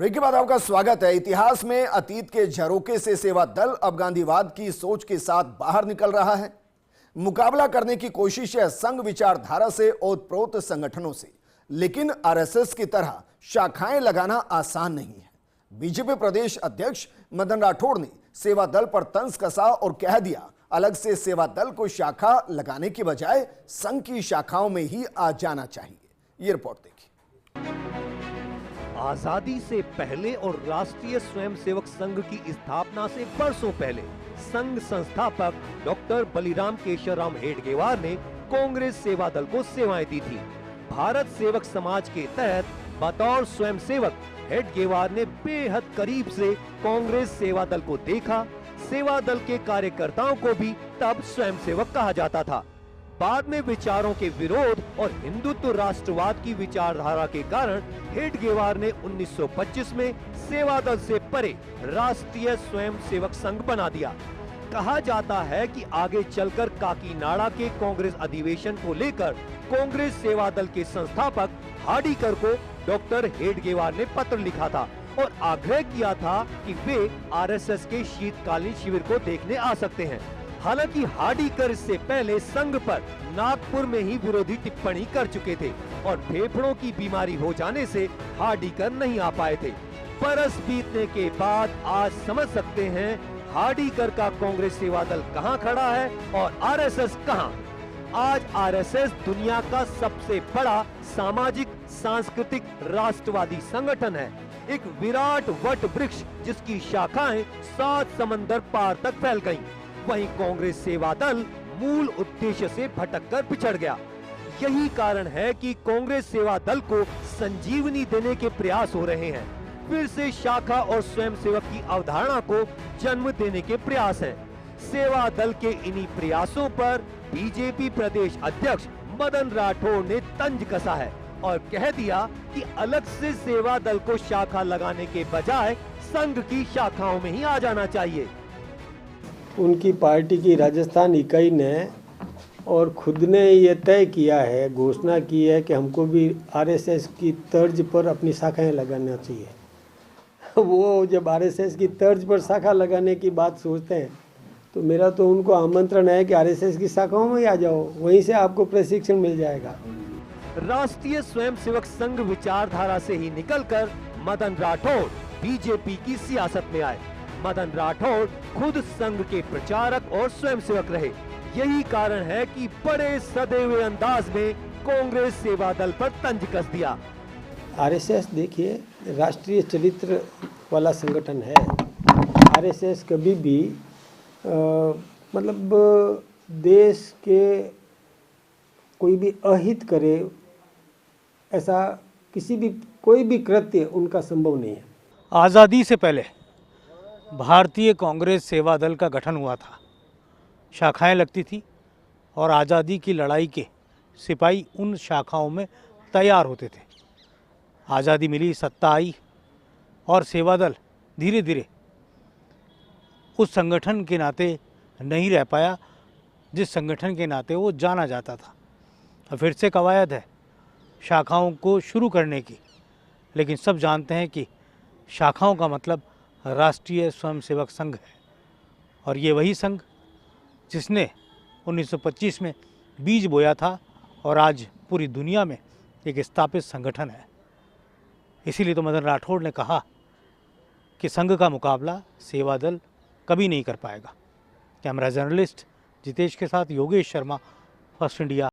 Break के बाद आपका स्वागत है। इतिहास में अतीत के झरोके से सेवा दल अब गांधीवाद की सोच के साथ बाहर निकल रहा है। मुकाबला करने की कोशिश है संघ विचारधारा से ओतप्रोत संगठनों से, लेकिन आरएसएस की तरह शाखाएं लगाना आसान नहीं है। बीजेपी प्रदेश अध्यक्ष मदन राठौड़ ने सेवा दल पर तंज कसा और कह दिया, अलग से सेवा दल को शाखा लगाने की बजाय संघ की शाखाओं में ही आ जाना चाहिए। ये रिपोर्ट देखिए। आजादी से पहले और राष्ट्रीय स्वयंसेवक संघ की स्थापना से बरसों पहले संघ संस्थापक डॉक्टर बलिराम केशवराम हेडगेवार ने कांग्रेस सेवा दल को सेवाएं दी थी। भारत सेवक समाज के तहत बतौर स्वयंसेवक हेडगेवार ने बेहद करीब से कांग्रेस सेवा दल को देखा। सेवा दल के कार्यकर्ताओं को भी तब स्वयंसेवक कहा जाता था। बाद में विचारों के विरोध और हिंदुत्व राष्ट्रवाद की विचारधारा के कारण हेडगेवार ने 1925 में सेवा दल से परे राष्ट्रीय स्वयंसेवक संघ बना दिया। कहा जाता है कि आगे चलकर काकीनाडा के कांग्रेस अधिवेशन को लेकर कांग्रेस सेवा दल के संस्थापक हार्डीकर को डॉक्टर हेडगेवार ने पत्र लिखा था और आग्रह किया था कि वे आरएसएस के शीतकालीन शिविर को देखने आ सकते हैं। हालांकि हार्डीकर इससे पहले संघ पर नागपुर में ही विरोधी टिप्पणी कर चुके थे और फेफड़ों की बीमारी हो जाने से हार्डीकर नहीं आ पाए थे। बरस बीतने के बाद आज समझ सकते हैं हार्डीकर का कांग्रेस सेवा दल कहां खड़ा है और आरएसएस कहां। आज आरएसएस दुनिया का सबसे बड़ा सामाजिक सांस्कृतिक राष्ट्रवादी संगठन है, एक विराट वट वृक्ष जिसकी शाखाएं 7 समंदर पार तक फैल गईं। वहीं कांग्रेस सेवा दल मूल उद्देश्य से भटककर पिछड़ गया। यही कारण है कि कांग्रेस सेवा दल को संजीवनी देने के प्रयास हो रहे हैं। फिर से शाखा और स्वयंसेवक की अवधारणा को जन्म देने के प्रयास हैं। सेवा दल के इन्हीं प्रयासों पर बीजेपी प्रदेश अध्यक्ष मदन राठौड़ ने तंज कसा है और कह दिया कि अलग से सेवा दल को शाखा लगाने के बजाय संघ की शाखाओं में ही आ जाना चाहिए। उनकी पार्टी की राजस्थान इकाई ने और खुद ने ये तय किया है, घोषणा की है कि हमको भी आरएसएस की तर्ज पर अपनी शाखाएं लगाना चाहिए। वो जब आरएसएस की तर्ज पर शाखा लगाने की बात सोचते हैं तो मेरा तो उनको आमंत्रण है कि आरएसएस की शाखाओं में आ जाओ, वहीं से आपको प्रशिक्षण मिल जाएगा। राष्ट्रीय स्वयंसेवक संघ विचारधारा से ही निकलकर मदन राठौड़ बीजेपी की सियासत में आए। मदन राठौड़ खुद संघ के प्रचारक और स्वयंसेवक रहे। यही कारण है कि बड़े सदे हुए अंदाज में कांग्रेस सेवा दल पर तंज कस दिया। आरएसएस देखिए राष्ट्रीय चरित्र वाला संगठन है। आरएसएस कभी भी मतलब देश के कोई भी अहित करे ऐसा कोई भी कृत्य उनका संभव नहीं है। आज़ादी से पहले भारतीय कांग्रेस सेवा दल का गठन हुआ था। शाखाएं लगती थी और आज़ादी की लड़ाई के सिपाही उन शाखाओं में तैयार होते थे। आज़ादी मिली, सत्ता आई और सेवा दल धीरे धीरे उस संगठन के नाते नहीं रह पाया जिस संगठन के नाते वो जाना जाता था। और फिर से कवायद है शाखाओं को शुरू करने की, लेकिन सब जानते हैं कि शाखाओं का मतलब राष्ट्रीय स्वयंसेवक संघ है और ये वही संघ जिसने 1925 में बीज बोया था और आज पूरी दुनिया में एक स्थापित संगठन है। इसीलिए तो मदन राठौड़ ने कहा कि संघ का मुकाबला सेवा दल कभी नहीं कर पाएगा। कैमरा जर्नलिस्ट जितेश के साथ योगेश शर्मा, फर्स्ट इंडिया।